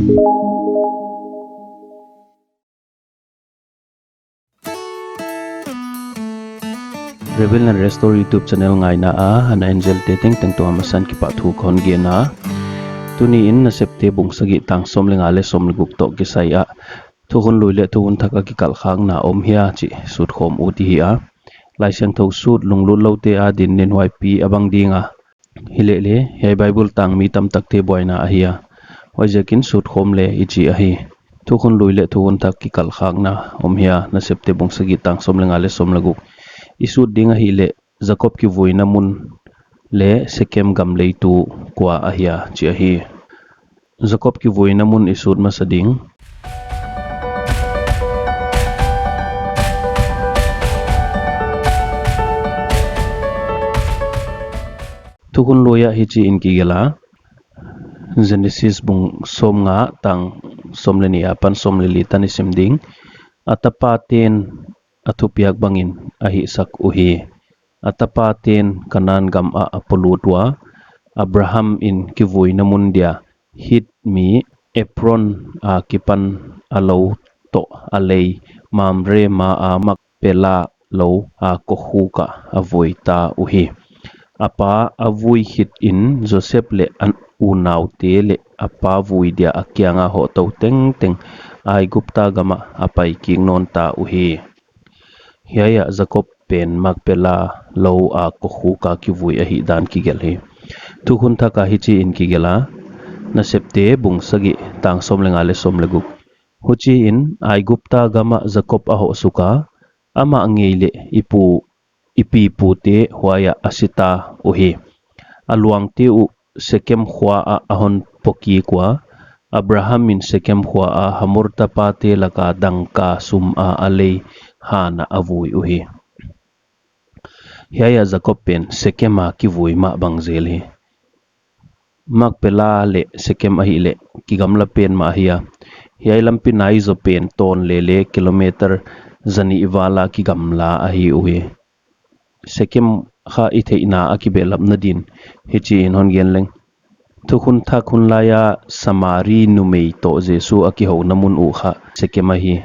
Rebuildandrestore YouTube channel ngai na hana angel teteng teng to amasan ki pa thu khon ge na tuni in Nasepte bungsagi tang somlenga le somleguk to ki sai a Thukhun-Lui Thukhun-Thak kikalh khakna om hia chi suut khom uti hi a laisiangthou suut lunglut lote a din nen wai pi abang dinga hile le Hiai Bible tang mi tam takte boina a hi a wajekin suut khom le ichi a hi Thukhun-Lui Thukhun-Thak kikalh khakna om hia Nasepte bungsagi tang somlenga le somleguk isut dinga hi le Jacob ki voina mun le sekem gam leitu kwa ahia chi ahi Jacob ki voina mun isut masading Thukhun-Lui hi chi in ki gela Genesis bung som nga tang somleni apan somleli tani simding atapaten athupiak bangin ahi sak uhi atapaten kanan gam a apolutwa Abraham in kivui namundia hit mi Epron a kipan alo to alei mamre ma a makpela lo a kohuka avoi ta uhi apa avui hit in Joseph le an unau te le apa vui dia akyanga ho to teng teng ai gupta gama apai king non ta uhi Hiai Jacob pen makpela lo a kohuka ki vui a hi dan ki gel hi Thukhun-Thak hi chi in ki gela Nasepte bungsagi tang somlenga le somleguk huchi in ai gupta gama Jacob a ho suka ama ngeile ipi pu te huaya asita uhi aluang te u sekem khwa a ahon poki kwa Abraham in sekem khwa a hamurta pa te laka dangka sum a alei hana avui uhi Hiai Jacob pen sekema ki vui ma bangzel hi makpela le sekem ahi le ki gamla pen ma hiya Hiai lampi nai zo pen ton le kilometer zani iwala ki gamla ahi uhi sekem kha itheina akibe lapna din hichi in hon genleng Thukhun-Thak hunlaya samari numei to jesu aki ho namun u kha sekema hi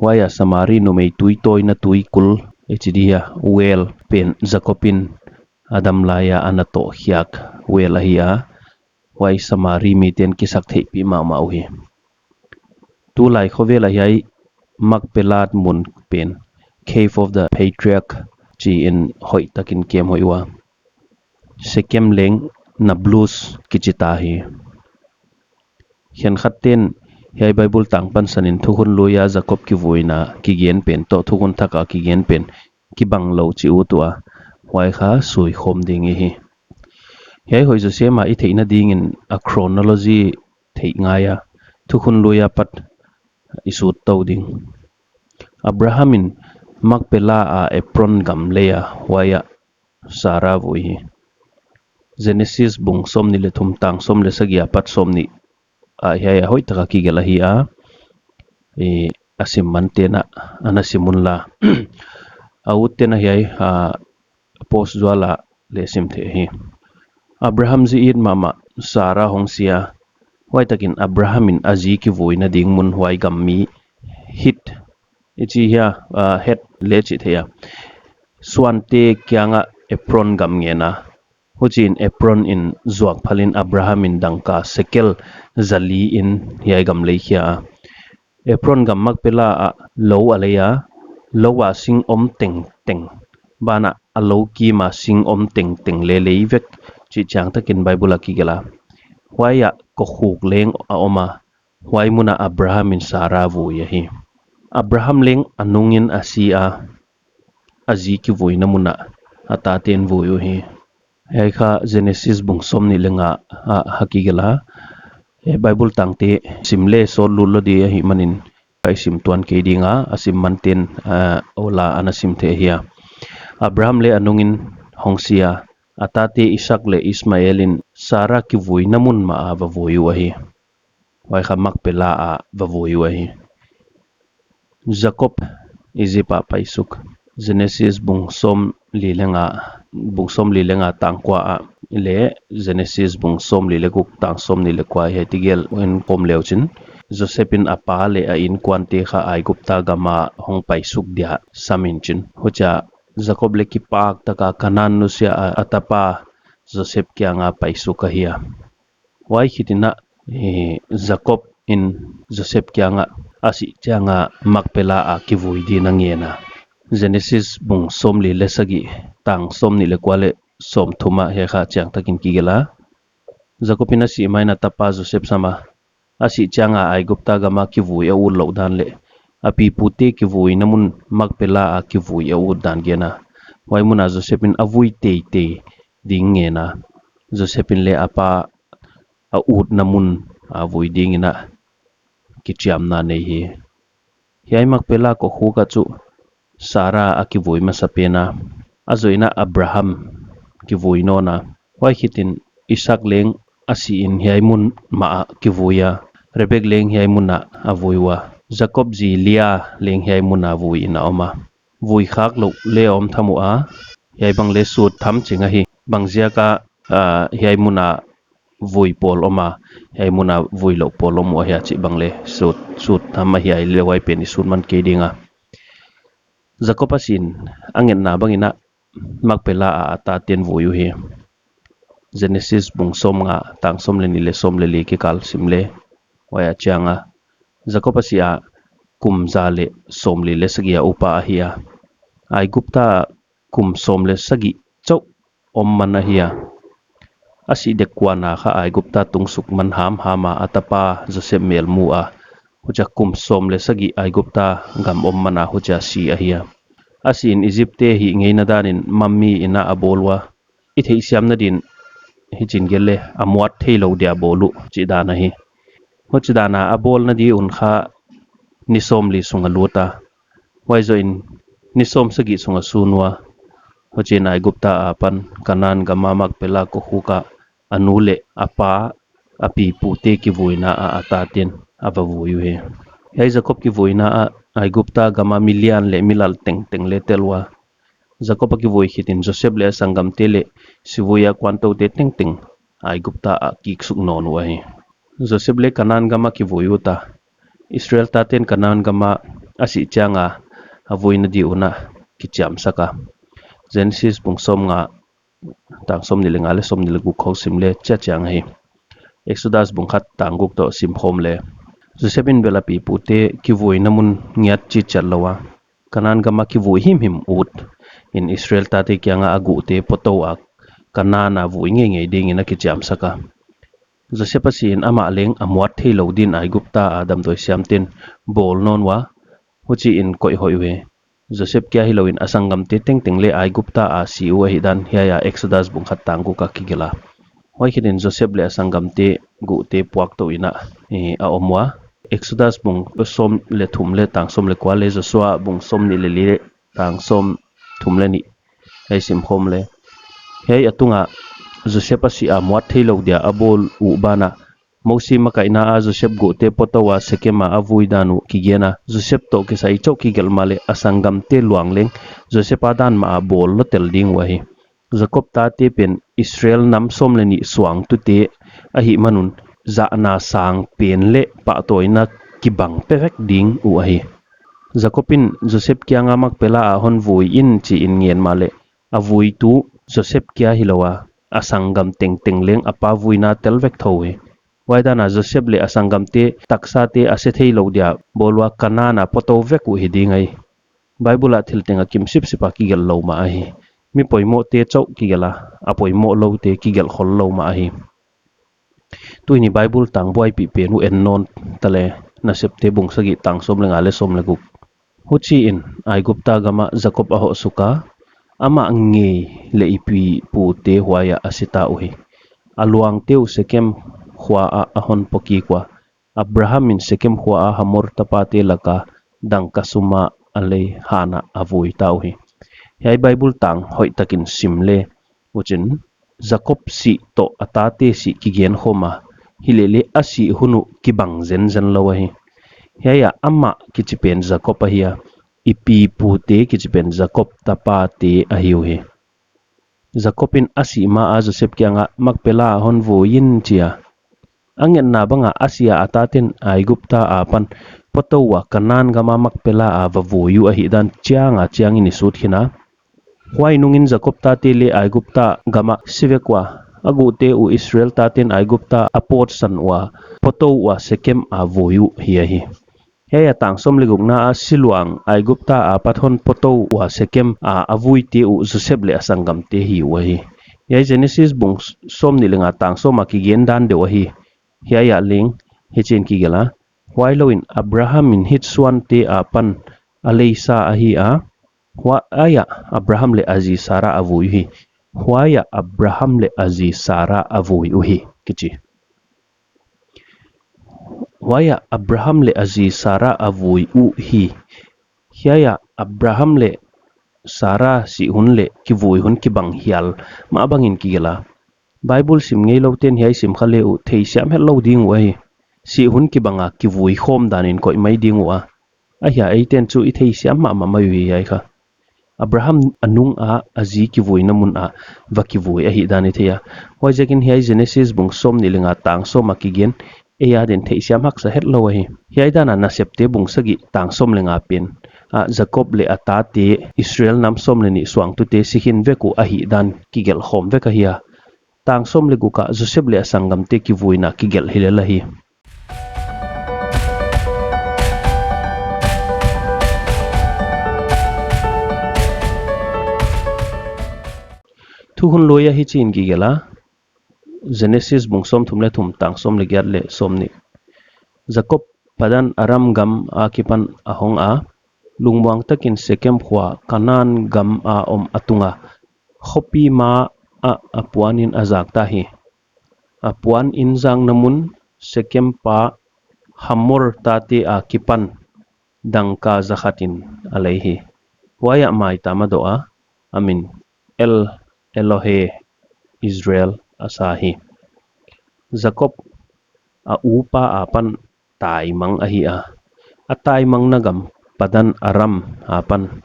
waya samari numei tui toy na tui kul hdia wel pen Jacobin adam laya anato hiak wel ahia wai samari miten kisak thei pi ma uhi tu lai khowela hiai makpelat mun pen cave of the patriarch chi in hoi takin kem hoiwa sekem leng na blues kichita hi hian khatten Hiai Bible tang pan sanin Thukhun-Lui Jacob ki voina ki gen pen to Thukhun-Thak ki gen pen ki bang lo chi utua wai kha sui khom ding hi Hiai hoi jo sema I theina ding in a chronology thei ngaya Thukhun-Lui pat isut to ding Abrahamin makpela a Epron gam leya waya Sara voi Genesis bung somni le thum tang som le sagia pat somni a Hiai hoi taka ki gela hi a asim mantena anasimunla autena Hiai post zwala le simthe hi Abraham zi in mama Sara hongsia wai takin Abrahamin aji ki voina ding mun wai gammi hit ichi hia het le chi theya swante kyanga Epron gam ngena huchin Epron in zuak phalin Abrahamin dangka sekel zali in Hiai gam leikhia Epron gam makpela a lo aleya lowa sing om teng teng bana alo ki ma sing om teng teng le leivek chi chang takin Bible ki gela waya ko khuk leng a oma wai muna Abrahamin Sara vu hi Abraham leng anungin asia aji ki voina muna ataten vu hi Hiai kha Genesis bung somni lenga hakigela Bible tangte simleh sawn lulo di hi manin kai sim tuan ke dinga asim manten ola anasim the hiya Abraham le anungin hongsia atate Isaac le Ismaelin Sara ki vui namun ma ava voi wahi wai kha makpela a va voi wahi Jacob izipa paisuk Genesis bung som li lenga tangkwa le Genesis bung som li le guk tang som ni le kwa he tigel en kom leuchin Josephine apa le a in kwante kha ai gupta gama hong pai suk dia samin chin hocha Jacob le ki pak taka kanan nu sia atapa Joseph kya nga pai sukahia wai khitina Jacob in Joseph kya nga asi changa makpela a kivui di na ngena Genesis bung som li le sagi tang som ni le kwale som thuma he kha chang takin kigela Jacobina si maina tapa Joseph sama asi changa ai gupta gama kivui a ul lo dan le api pute kivui namun makpela a kivui a ul dan gena wai muna Josephine avui te ding ngena Josephine le apa a ut namun avui ding ina kichiam na nei hi hiai makpela ko huka chu Sara akivui masapena azoina Abraham kivui nona wai hitin Isaac leng asi in hiai mun ma kivuya Rebek leng hiai muna avuiwa Jacob ji Lia leng hiai muna vui na oma vui khak lo le om thamu a hiai bang le suut tham chinga hi bangzia ka hiai muna vui pol oma hiai muna vui lo pol omo hi chi bang le suut tham hiai le wai pen suut man ke dinga Jacob asin angen na bangina makpela a ata ten voyu hi Genesis bung som nga tang som le ni le som le li kikalh simleh waya changa Jacob asia kumza le som le sagia upa ahia ai gupta kum som le sagi chau om mana hia asi dekwana kha ai gupta tungsuk man hama atapa Joseph mel mu a huja kum som le sagi ai gupta gam om mana huja si ahia asin Egypte hi ngeina danin mammi ina abolwa I thei siam na din hi chingelle amuat theilo dia bolu chidana hi ho chidana abol na di un kha nisom li sunga luta waizo in nisom sagi sunga sunwa ho chinai gupta apan kanan gamamak pela ko huka anule apa api pute ki vuina a atatin avavuyu he hei Jacob ki vuina a ai gupta gama milian le milal teng le telwa Jacob ki voi hitin Joseph le sangam tele sivuya kwanto te teng ai gupta a kik suk non wa hi Joseph le kanan gama ki voyuta Israel taten kanan gama asi changa avoina di una kicham saka Genesis bung som nga tang som ni lenga le som ni legu kho simle cha chang hi Exodus bung khat tangguk to sim khom le Josephine bela pi pute ki voina mun ngiat chi chalawa kanan gama ki voi him ut in Israel tate kyanga agu te poto ak kanana vui nge ding ina kicham saka Joseph asin ama leng amuat theilo din ai gupta adam doi siamtin bol non wa huchi in koi hoiwe Joseph kya hiloin asangam te teng le ai gupta a siu hi dan hiaya Exodus bung khat tanggu ka kigela hoi hidin Joseph le asangam te gu te puak to ina a omwa Exodus bung som le thum le tang som le kwa le Joshua bung som ni le tang som thum le ni hei sim khom le hei atunga Joseph asi amuat theilo dia abol u bana mosi makaina a Joseph go te potowa sekema avui danu kigena Joseph to ke sai chok ki gelmale asangam te luangleng Joseph adan ma bol lo tel ding wahi Jacob ta te pen Israel nam som le ni suang tu te ahi manun za na sang pen le pa toina kibang perfect ding u ahi Jacobin Joseph kya ngamak pela a hon vui in chi in ngien male avui tu Joseph kya hilowa asangam teng leng apa vuina telvek thowe waidana Joseph le asangam te taksa te ase theilo dia bolwa kanana poto veku hidingai Bible a thiltenga kimsip sipa ki gel lo ma ahi mi poimo te chau ki gela apoimo lo te ki gel khol lo ma ahi tuini Bible tang boy pi pe nu en non tale Nasepte bung sagi tang som lenga le som le guk huchi in ai gupta gama Jacob a ho suka ama nge le ipi pu te huaya asita uhi aluang teu sekem khwa a ahon poki kwa Abraham in sekem khwa a hamor tapate laka dang kasuma ale hana avui tauhi hei Bible tang hoi takin simle uchin Jacob si to atate si kigen khoma hilele asi hunu kibang zen lawahi heya amma kichipen Jacob ahia ipi pu te kichipen Jacob tapate ahiu he Jacobin asima a Joseph kianga makpela hon voin chia angen na banga asia atatin Aigupta apan potowa kanan gama makpela a vavoyu a hidan chiang ini suut hina huai nungin Jacob tatili Aigupta gama sivekwa agute u Israel tatin Aigupta apot sanwa potowa Sekem a voyu hi heya tangsom liguk na siluang Aigupta a pathon poto wa Sekem a avui ti u Joseph le asangam te hi wahi yai Genesis bung som ni lenga tangsom a kigen dan de wahi heya ling hichin kigela wailoin Abraham in hitswan te a pan aleisa a hi a wa aya Abraham le azi Sara avui hi waya Abraham le azi Sara avui uhi kichi waya Abraham le azi Sara avui u hi hiaya Abraham le Sara si hun le ki vui hun ki bang hial ma bangin ki gela Bible sim ngei lo ten hiai sim khale u thei siam het lo ding wa hi si hun ki banga ki vui khom danin koi mai ding wa a hia ei ten chu i thei siam ma mai wi ai kha Abraham anung a azi ki vui namun a va ki vui a hi dani theya hoi jekin hiai Genesis bung som ni lenga tang so ma ki gen eya den thei siam hak sa het lo hi hiai dana Nasepte bung sagi tang som lenga pen a Jacob le ata te Israel nam som le ni suang tu te sihin veku a hi dan kigel khom veka hiya tang som le guka Joseph le asangam te ki vuina kigel hilela hi Thukhun-Lui hi chin kigela Genesis bung som thum le thum tang som le gyat le som ni Jacob padan aram gam akipan ahong a lungwang takin Sekem khwa kanan gam a atunga khopi ma a apuanin azak tahi apuan injang namun Sekem pa hamor tate a kipan dangka zakhatin alaihi waya mai tamado a amin Elohe Israel asahi Jacob a upa apan taimang ahi a taimang nagam padan aram apan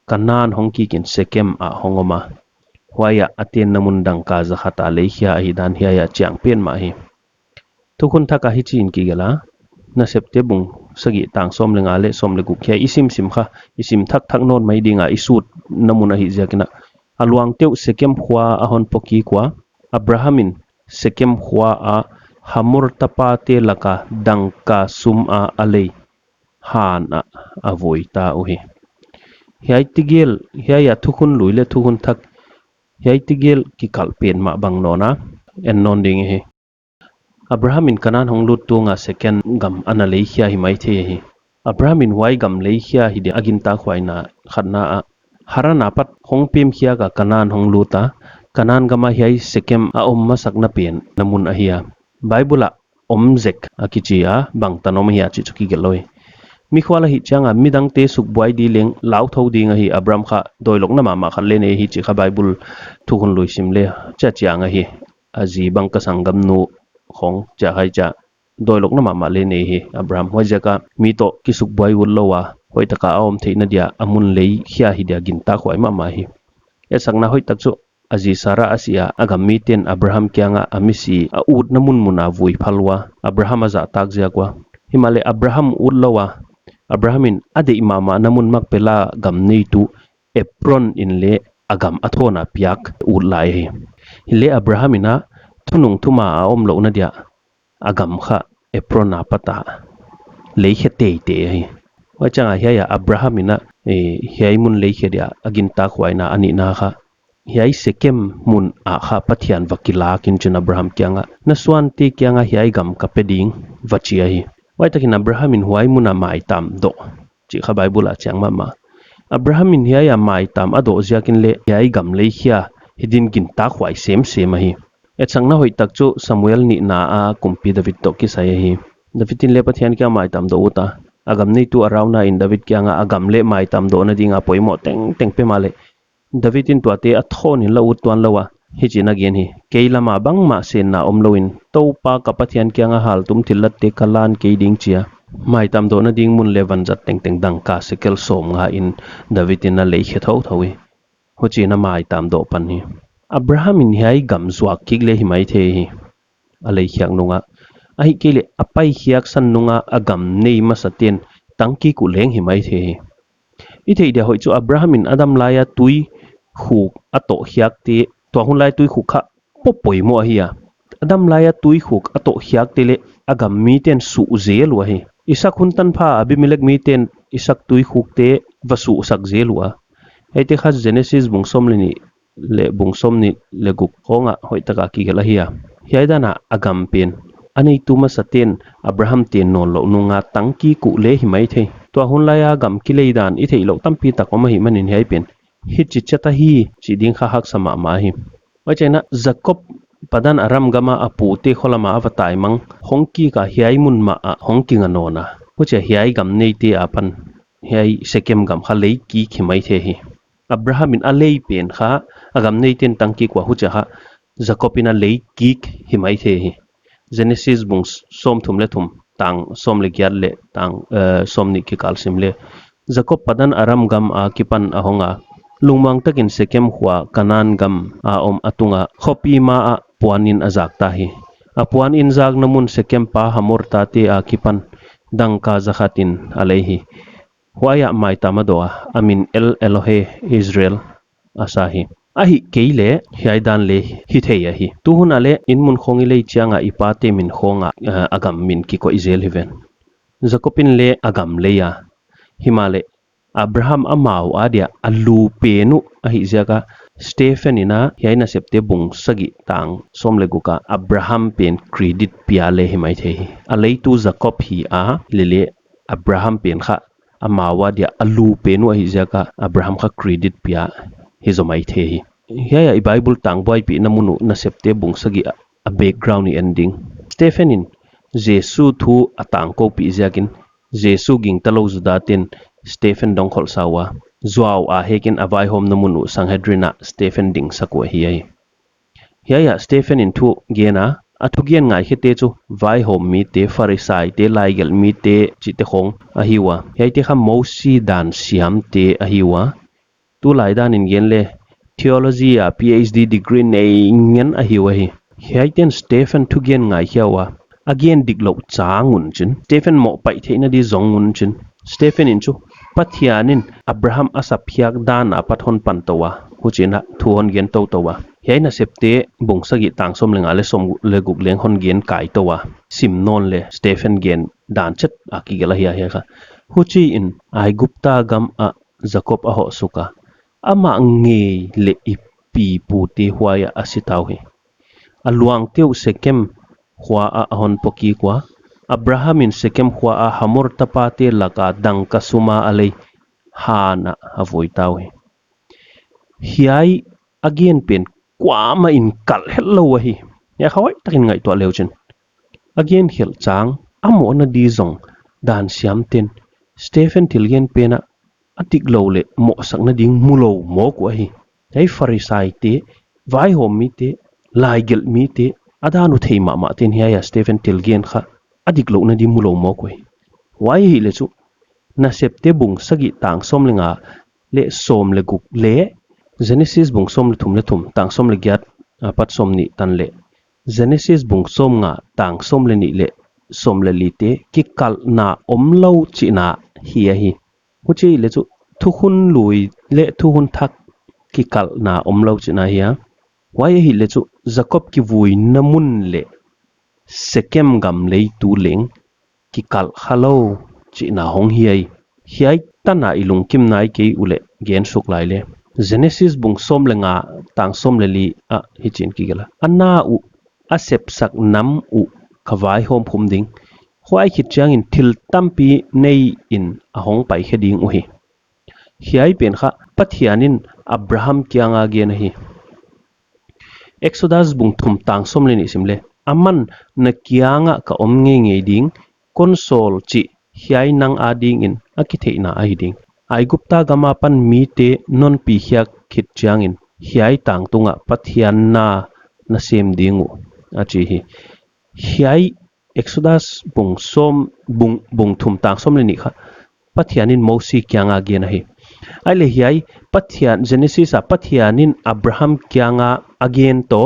kanan hongki kin Sekem a hongoma waya aten namundang ka zakhata leihia ahi dan hiaya chiang pen ma hi Thukhun-Thak hi chin ki gela Nasepte bung sagi tang som lenga le som le gukhia isim simkha isim thak non mai dinga isut namuna hi jakina aluang teu Sekem khwa ahon poki kwa Abrahamin Sekem khwa a hamur tapate laka dangka sum a alei han a avoita uhi hiai tigel hiaya Thukhun-Lui le Thukhun-Thak hiai tigel kikalh pen ma bang nona en non ding hi Abrahamin kanan hong lut tu nga second gam ana leihia hi mai the hi Abrahamin wai gam leihia hi de aginta khwaina khadna a harana pat hong pem khia ka kanan hong luta kanan gama hiai Sekem a masakna pen namun a hiya Bible omzek akichia bang tanom hiya chi chuki geloi mi khwala hi changa midang te sukbuai di leng lau thau ding hi Abram kha doilok na mama khalle ne hi chi kha Bible Thukhun-Lui simleh cha chianga hi aji bang ka sangam nu khong cha hai cha doilok na mama le ne hi Abraham hojaka mi to kisukbuai ullowa hoi taka om theina dia amun lei khia hi dia ginta khwai mama hi ya sangna hoi takchu aji Sara asia agam miten Abraham kyanga amisi a ut namun muna vui phalwa Abraham aza tak jakwa himale Abraham ullowa Abrahamin ade imama namun makpela gam nei tu Epron inle agam athona piak ulai hi hile Abrahamina thunung thuma a om lo na dia agam kha Epron a pata leikhe te hi wachanga hiya Abrahamina hiai mun leikhe dia aginta khwaina ani na kha hiai Sekem mun a kha pathian vakila kin chun Abraham kyanga naswan te kyanga hiai gam kapeding vachia hi waitakin Abrahamin huai muna mai tam do chi kha Bible a chang mama Abrahamin hiaya mai tam ado ziakin le hiai gam leihia hidin gin ta khwai sem hi e changna hoi takchu Samuel ni na a kumpi David to ki sai hi Davidin le pathian kya mai tam do uta agam nei tu arauna in David kya nga agam le mai tam do na dinga poimo teng teng pe male Davidin tu ate athon in lo utwan lawa hi china gen hi keilama bangma sen na omloin to pa kapathian kya nga hal tum thilat te kalan ke ding chia mai tam do na ding mun levan jat teng teng dang ka sekel som nga in Davidin na leikhe thau thawi ho china mai tam do pan hi Abraham in hiai gam zuak kigle hi mai the hi alei khiak nunga ahi kele apai khiak san nunga agam nei masaten tangki ku leng hi mai the hi I thei dia hoi chu Abraham in Adam laya tui khuk ato khiak te Thukhun-Lui Thukhun-Thak popoi mo hiya Adam laya tui khuk ato khiak te le agam mi ten su zel wa hi Isak hun tan pha Abimelech mi ten Isak tui khuk te vasu sak zel wa Hete khas Genesis bungsom ni le guk konga hoi taka ki gela hiya hiaidana agam pen anei tuma saten Abraham ten non lo nunga tangki ku le hi mai the Thukhun-Lui agam kileidan I thei lo tampi takoma hi manin hiai pen hi chi chata hi chi ding kha hak sama ma hi wachena Jacob padan aram gama apu te kholama avatai mang hongki ka hiai mun ma a hongki nga nona huche hiai gam nei te apan hiai sekem gam kha lei ki khimai the hi Abraham in alei pen kha agam nei ten tangki kwa huche ha Jacob in alei ki himai the hi Genesis bung som thum le thum tang som le gyat le tang som ni kikalh simleh Jacob padan aram gam a kipan ahonga lungmang takin sekem khwa kanan gam a om atunga khopi ma a puanin azak ta hi a puan in zak namun sekem pa hamor ta te a kipan dangka zakhatin alaihi huaya mai tamadoa amin el elohe Israel asahi ahi keile hiaidan le hi theya hi tuhun ale inmun khongi le chianga ipate min khonga agam min ki ko izel hiven Jacobin le agam leya himale Abraham amau adia alu penu ahi jaga Stephen ina hiai Nasepte bung sagi tang somleguka Abraham pen credit pia le himai the alei tu Jacob hi a lele Abraham pen kha amawa dia alu penu ahi jaga Abraham kha credit pia hi zomai the hi hiai Bible tang boy pi namunu Nasepte bung sagi a background ending Stephen in Jesu thu atang ko pi jakin Jesu ging talo zudatin Stephen dong khol sawa zuaw a hekin avai hom namunu sanghedrina Stephen ding sakwa hiya Stephen in thu gena athu gen ngai khite chu vai hom mi te farisai te laigel mi te chite khong ahiwa hiaite kha mosi dan siam te ahiwa tu laidan in gen le theology a PhD degree nei ngen ahiwa hi hiaiten Stephen thu gen ngai hiawa again diklo changun chin Stephen mo pai theina di zongun chin Stephen in chu pathianin Abraham asaphiak dan apathon pantowa huchina thuon gen towa hiai Nasepte bungsagi tangsom lenga le som le guk leng hon gen kai towa simnon le Stephen gen dan chet aki gela hiya kha huchi in ai gupta gam a Jacob a ho suka ama nge le ipi puti huaya asitau hi aluang teu sekem khwa a hon poki kwa Abraham in sekem khwa a hamor tapate laka dang kasuma alei hana avoi tau hiai again pen kwama in kalh hello hi ya khawai takin ngai to leuchin again hel chang amo na di zong dan siam ten Stephen tilgen pena atik lo le mo sakna ding mulo mo ko hi dai farisai te vai hom mi te laigel mi te adanu theima ma ten hiya Stephen tilgen kha adik lo na di mulo mo ko hi wai hi le chu Nasepte bung sagi tang som lenga le som le guk le Genesis bung som le thum tang som le gyat pat som ni tan le Genesis bung som nga tang som le ni le som le li te kikalh na omlo chi na hiya hi huchi le chu Thukhun-Lui Thukhun-Thak kikalh na omlo chi na hiya wai hi le chu Jacob ki vui namun le sekem gam le tu leng kikalh khalo chi na hong hiai tana ilung kim nai ke ule gen suk lai le Genesis bung som lenga tang som le li a hichin ki gela anna u asep sak nam u khawai hom phum ding khwai khit chang in thil tampi nei in ahong pai kheding u hi hiai pen kha pathianin Abraham kyanga gen hi Exodus bung thum tang som le ni simle aman na kyanga ka om nge ding konsol chi hiai nang ading in akithei na ai ding ai gupta gama pan mi te non pi hiak khit chiang in hiai tang tunga pathian na sem dingu achi hi hiai Exodus bung som bung thum tang som le ni kha pathianin mosi kyanga gen hi ai le hiai pathian Genesis a pathianin Abraham kyanga again to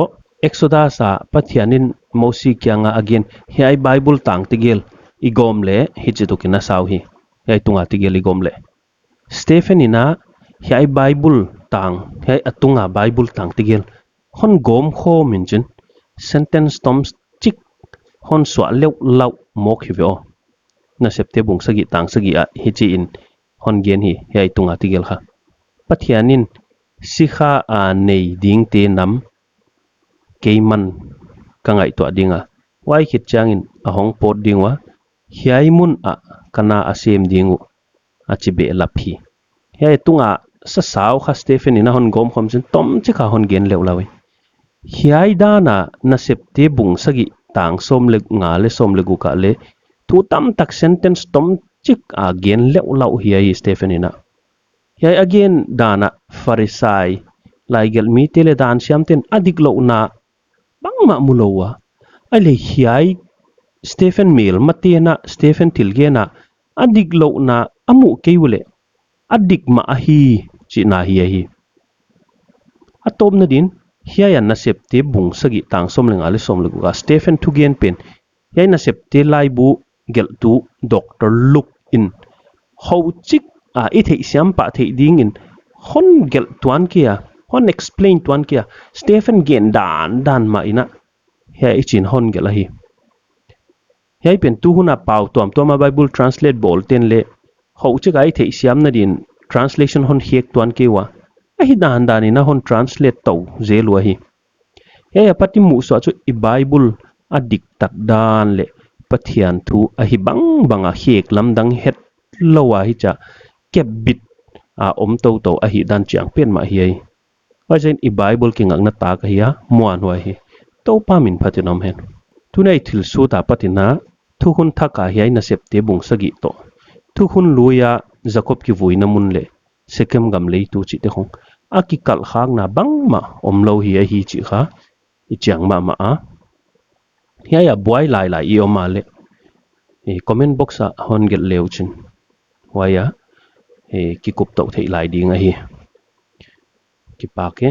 Exodus a pathianin mosi kyanga again hiai Bible Tangte gel igom le hichitukina saw hi hiai tunga tigel igom le Stephen ina hiai Bible tang hiai atunga Bible Tangte gel hon gom kho minjin sentence toms chik hon swa leu lau mok hivyo Nasepte bung sagi tang sagi a hichi in hon gen hi hiai tunga tigel kha pathianin sikha a nei ding te nam keiman kangai to dinga wai khit changin ahong pot dingwa hiai mun a kana asem dingu achibe laphi hiai tunga sa saw kha Stephen ina hon gom khom chen tom che kha hon gen lew lawi hiai dana Nasepte bung sagi tang som le nga le som le gu ka le thu tam tak sentence tom chik a gen lew law hiai Stephen ina hiai again dana Pharisai lai gel mi tele dan siam ten adik lo na bang ma mulowa ale hiai Stephen Mill matena Stephen Tilgena adik lo na amu keywele adik ma ahi chi na hi atom na din hiai Nasepte bung sagi tang som lenga le som luga Stephen Thugen pen hiai Nasepte lai bu gel tu Dr. Look in how chik a i thei siam pa thei ding in hon gel tuan kia hon explain tuan kia Stephen gen dan ma ina hiai chin hon gel hi hiai pen tu huna pau tom ma Bible translate bol ten le ho che gai thei siam na din translation hon hek tuan ke wa a hi dan ina hon translate to zelwa hi hiai apati mu so chu I Bible adik tak dan le pathian thu a hi banga hek lam dang het lowa hi cha kebit a om to a hi dan chiang pen ma hiai wajen I Bible ki ngak na ta ka hiya muan wa hi to pa min phatinam hen tunai thil su ta patina Thukhun-Thak a hiai Nasepte bung sagi to Thukhun-Lui Jacob ki vuina mun le sekem gam le tu chi te khong a kikalh khakna bang ma om lo hi hi chi kha I chiang ma a hiai a buai lai I oma le comment box a hon gel leu chin waya ki kup to thei lai ding a hi ki pa ke